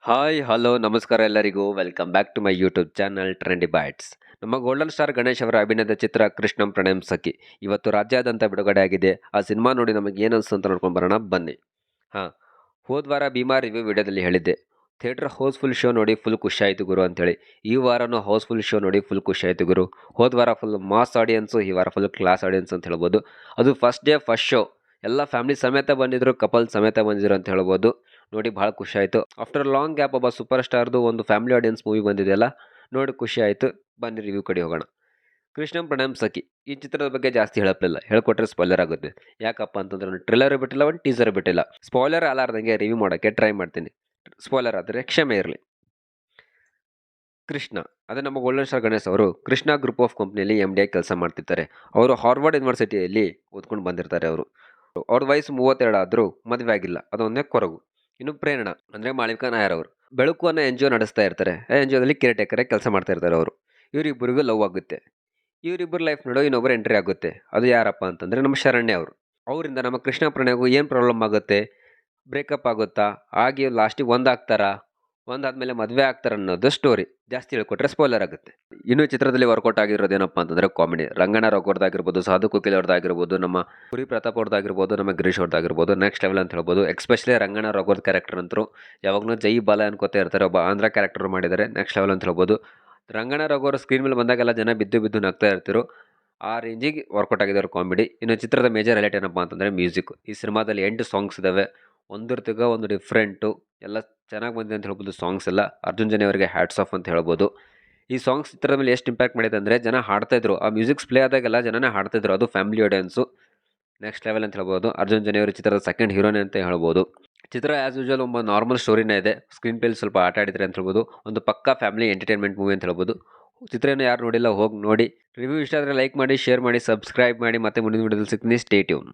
Hi hello ನಮಸ್ಕಾರ ಎಲ್ಲರಿಗೂ welcome back to my YouTube channel trendy bites. ನಮ್ಮ golden star Ganesh ಅವರ ಅಭಿನಯದ ಚಿತ್ರ ಕೃಷ್ಣಂ ಪ್ರಣಯಂ ಸಖಿ ಇವತ್ತು ರಾಜ್ಯಾದ್ಯಂತ ಬಿಡುಗಡೆ ಆಗಿದೆ. ಆ ಸಿನಿಮಾ ನೋಡಿ ನಮಗೆ ಏನು ಅನಿಸ್ತು ಅಂತ ನೋಡ್ಕೊಂಡು ಬರೋಣ ಬನ್ನಿ. ಹಾಂ, ಹೋದ ಭೀಮಾ ರಿವ್ಯೂ ವಿಡಿಯೋದಲ್ಲಿ ಹೇಳಿದ್ದೆ, ಥಿಯೇಟರ್ ಹೌಸ್ಫುಲ್ ಶೋ ನೋಡಿ ಫುಲ್ ಖುಷಿ ಆಯಿತು ಗುರು ಅಂತೇಳಿ. ಈ ವಾರನೂ ಹೌಸ್ಫುಲ್ ಶೋ ನೋಡಿ ಫುಲ್ ಖುಷಿ ಆಯಿತು ಗುರು. ಹೋದ ವಾರ ಫುಲ್ ಮಾಸ್ ಆಡಿಯನ್ಸು, ಈ ವಾರ ಫುಲ್ ಕ್ಲಾಸ್ ಆಡಿಯನ್ಸ್ ಅಂತ ಹೇಳ್ಬೋದು. ಅದು ಫಸ್ಟ್ ಡೇ ಫಸ್ಟ್ ಶೋ ಎಲ್ಲ ಫ್ಯಾಮಿಲಿ ಸಮೇತ ಬಂದಿದ್ರು, ಕಪಲ್ ಸಮೇತ ಬಂದಿದ್ರು ಅಂತ ಹೇಳ್ಬೋದು. ನೋಡಿ ಭಾಳ ಖುಷಿ ಆಯಿತು. ಆಫ್ಟರ್ ಲಾಂಗ್ ಗ್ಯಾಪ್ ಒಬ್ಬ ಸೂಪರ್ ಸ್ಟಾರ್ದು ಒಂದು ಫ್ಯಾಮಿಲಿ ಆಡಿಯನ್ಸ್ ಮೂವಿ ಬಂದಿದೆಯಲ್ಲ, ನೋಡಿ ಖುಷಿ ಆಯಿತು. ಬನ್ನಿ ರಿವ್ಯೂ ಕಡೆ ಹೋಗೋಣ. ಕೃಷ್ಣಂ ಪ್ರಣಯಂ ಸಖಿ ಈ ಚಿತ್ರದ ಬಗ್ಗೆ ಜಾಸ್ತಿ ಹೇಳಪ್ಲಿಲ್ಲ, ಹೇಳ್ಕೊಟ್ರೆ ಸ್ಪಾಯ್ಲರ್ ಆಗುತ್ತೆ. ಯಾಕಪ್ಪ ಅಂತಂದ್ರೆ ನಾನು ಟ್ರೇಲರ್ ಬಿಟ್ಟಿಲ್ಲ, ಒಂದು ಟೀಸರ್ ಬಿಟ್ಟಿಲ್ಲ. ಸ್ಪಾಯ್ಲರ್ ಅಲಾರ್ದಂಗೆ ರಿವ್ಯೂ ಮಾಡೋಕ್ಕೆ ಟ್ರೈ ಮಾಡ್ತೀನಿ. ಸ್ಪಾಯ್ಲರ್ ಆದರೆ ಕ್ಷಮೆ ಇರಲಿ. ಕೃಷ್ಣ ಅದೇ ನಮ್ಮ ಗೋಲ್ಡನ್ ಸ್ಟಾರ್ ಗಣೇಶ್ ಅವರು ಕೃಷ್ಣ ಗ್ರೂಪ್ ಆಫ್ ಕಂಪ್ನಿಯಲ್ಲಿ MD ಆಗಿ ಕೆಲಸ ಮಾಡ್ತಿರ್ತಾರೆ. ಅವರು ಹಾರ್ವರ್ಡ್ ಯೂನಿವರ್ಸಿಟಿಯಲ್ಲಿ ಓದ್ಕೊಂಡು ಬಂದಿರ್ತಾರೆ. ಅವ್ರ ವಯಸ್ಸು 32 ಆದರೂ ಮದುವೆ ಆಗಿಲ್ಲ, ಅದೊಂದೇ ಕೊರಗು. ಇನ್ನು ಪ್ರೇರಣಾ ಅಂದರೆ ಮಾಳವಿಕಾ ನಾಯರ್ ಅವರು ಬೆಳಕು ಅನ್ನೋ NGO ನಡೆಸ್ತಾ ಇರ್ತಾರೆ. ಆ NGOದಲ್ಲಿ ಕೇರ್ ಟೇಕರ್ ಕೆಲಸ ಮಾಡ್ತಾ ಇರ್ತಾರೆ ಅವರು. ಇವರಿಬ್ಬರಿಗೂ ಲವ್ ಆಗುತ್ತೆ. ಇವರಿಬ್ಬರು ಲೈಫ್ ನಡುವೆ ಇನ್ನೊಬ್ಬರು ಎಂಟ್ರಿ ಆಗುತ್ತೆ. ಅದು ಯಾರಪ್ಪ ಅಂತಂದರೆ ನಮ್ಮ ಶರಣ್ಯ ಅವರು. ಅವರಿಂದ ನಮ್ಮ ಕೃಷ್ಣ ಪ್ರಣಯಗೂ ಏನು ಪ್ರಾಬ್ಲಮ್ ಆಗುತ್ತೆ, ಬ್ರೇಕಪ್ ಆಗುತ್ತಾ, ಆಗಿ ಲಾಸ್ಟಿಗೆ ಒಂದಾಗ್ತಾರಾ, ಒಂದಾದ್ಮೇಲೆ ಮದುವೆ ಆಗ್ತಾರೆ ಅನ್ನೋದು ಸ್ಟೋರಿ. ಜಾಸ್ತಿ ಹೇಳ್ಕೊಟ್ರೆ ಸ್ಪಾಯ್ಲರ್ ಆಗುತ್ತೆ. ಇನ್ನು ಚಿತ್ರದಲ್ಲಿ ವರ್ಕೌಟ್ ಆಗಿರೋದೇನಪ್ಪ ಅಂತಂದರೆ ಕಾಮಿಡಿ. ರಂಗಣ್ಣ ರಘುವರ್ದಾಗಿರ್ಬೋದು, ಸಾಧು ಕೋಕಿಲ್ ಅವ್ರದ್ದಾಗಿರ್ಬೋದು, ನಮ್ಮ ಪುರಿ ಪ್ರತಾಪ್ ಅವ್ರದ್ದಾಗಿರ್ಬೋದು, ನಮ್ಮ ಗಿರೀಶ್ ಅವ್ರದ್ದಾಗಿರ್ಬೋದು, ನೆಕ್ಸ್ಟ್ ಲೆವೆಲ್ ಅಂತ ಹೇಳ್ಬೋದು. ಎಕ್ಸ್ಪೆಷಲಿ ರಂಗಣ್ಣ ರಘುವರ್ದ್ ಕ್ಯಾರೆಕ್ಟರ್ ಅಂತೂ ಯಾವಾಗಲೂ ಜೈ ಬಾಲ ಅನ್ಕೋತಾ ಇರ್ತಾರೆ. ಒಬ್ಬ ಆಂಧ್ರ ಕ್ಯಾರೆಕ್ಟರ್ ಮಾಡಿದ್ದಾರೆ, ನೆಕ್ಸ್ಟ್ ಲೆವೆಲ್ ಅಂತ ಹೇಳ್ಬೋದು. ರಂಗಣ್ಣ ರಘುವರ್ ಸ್ಕ್ರೀನ್ ಮೇಲೆ ಬಂದಾಗೆಲ್ಲ ಜನ ಬಿದ್ದು ನಗ್ತಾ ಇರ್ತಿರು. ಆ ರೇಂಜಿಗೆ ವರ್ಕೌಟ್ ಆಗಿದೆ ಅವ್ರ ಕಾಮಿಡಿ. ಇನ್ನು ಚಿತ್ರದ ಮೇಜರ್ ಹೈಲೈಟ್ ಏನಪ್ಪ ಅಂತಂದರೆ ಮ್ಯೂಸಿಕ್. ಈ ಸಿನಿಮಾದಲ್ಲಿ 8 ಸಾಂಗ್ಸ್ ಇದ್ದಾವೆ. ಒಂದರ್ತಿಗ ಒಂದು ಡಿಫ್ರೆಂಟು, ಎಲ್ಲ ಚೆನ್ನಾಗಿ ಬಂದಿದೆ ಅಂತ ಹೇಳ್ಬೋದು. ಸಾಂಗ್ಸ್ ಎಲ್ಲ ಅರ್ಜುನ್ ಜನ್ಯ ಅವರಿಗೆ ಹ್ಯಾಟ್ಸ್ ಆಫ್ ಅಂತ ಹೇಳ್ಬೋದು. ಈ ಸಾಂಗ್ಸ್ ಚಿತ್ರದ ಮೇಲೆ ಎಷ್ಟು ಇಂಪ್ಯಾಕ್ಟ್ ಮಾಡಿದೆ ಅಂದರೆ ಜನ ಹಾಡ್ತಾಯಿದ್ರು. ಆ ಮ್ಯೂಸಿಕ್ಸ್ ಪ್ಲೇ ಆದಾಗೆಲ್ಲ ಜನನೇ ಹಾಡ್ತಾಯಿದ್ರು. ಅದು ಫ್ಯಾಮಿಲಿ ಆಡಿಯನ್ಸು. ನೆಕ್ಸ್ಟ್ ಲೆವೆಲ್ ಅಂತ ಹೇಳ್ಬೋದು. ಅರ್ಜುನ್ ಜನ್ಯ ಅವರು ಚಿತ್ರದ ಸೆಕೆಂಡ್ ಹೀರೋನೇ ಅಂತ ಹೇಳ್ಬೋದು. ಚಿತ್ರ ಆ್ಯಸ್ ಯೂಶುವಲ್ ಒಬ್ಬ ನಾರ್ಮಲ್ ಸ್ಟೋರಿನೇ ಇದೆ. ಸ್ಕ್ರೀನ್ ಪ್ಲೇಲಿ ಸ್ವಲ್ಪ ಆಟ ಆಡಿದ್ರೆ ಅಂತ ಹೇಳ್ಬೋದು. ಒಂದು ಪಕ್ಕಾ ಫ್ಯಾಮಿಲಿ ಎಂಟರ್ಟೈನ್ಮೆಂಟ್ ಮೂವಿ ಅಂತ ಹೇಳ್ಬೋದು. ಚಿತ್ರನ ಯಾರು ನೋಡಿಲ್ಲ ಹೋಗಿ ನೋಡಿ. ರಿವ್ಯೂ ಇಷ್ಟ ಆದರೆ ಲೈಕ್ ಮಾಡಿ, ಶೇರ್ ಮಾಡಿ, ಸಬ್ಸ್ಕ್ರೈಬ್ ಮಾಡಿ. ಮತ್ತೆ ಮುಂದಿನ ವಿಡಿಯೋದಲ್ಲಿ ಸಿಗ್ತೀನಿ. Stay tune.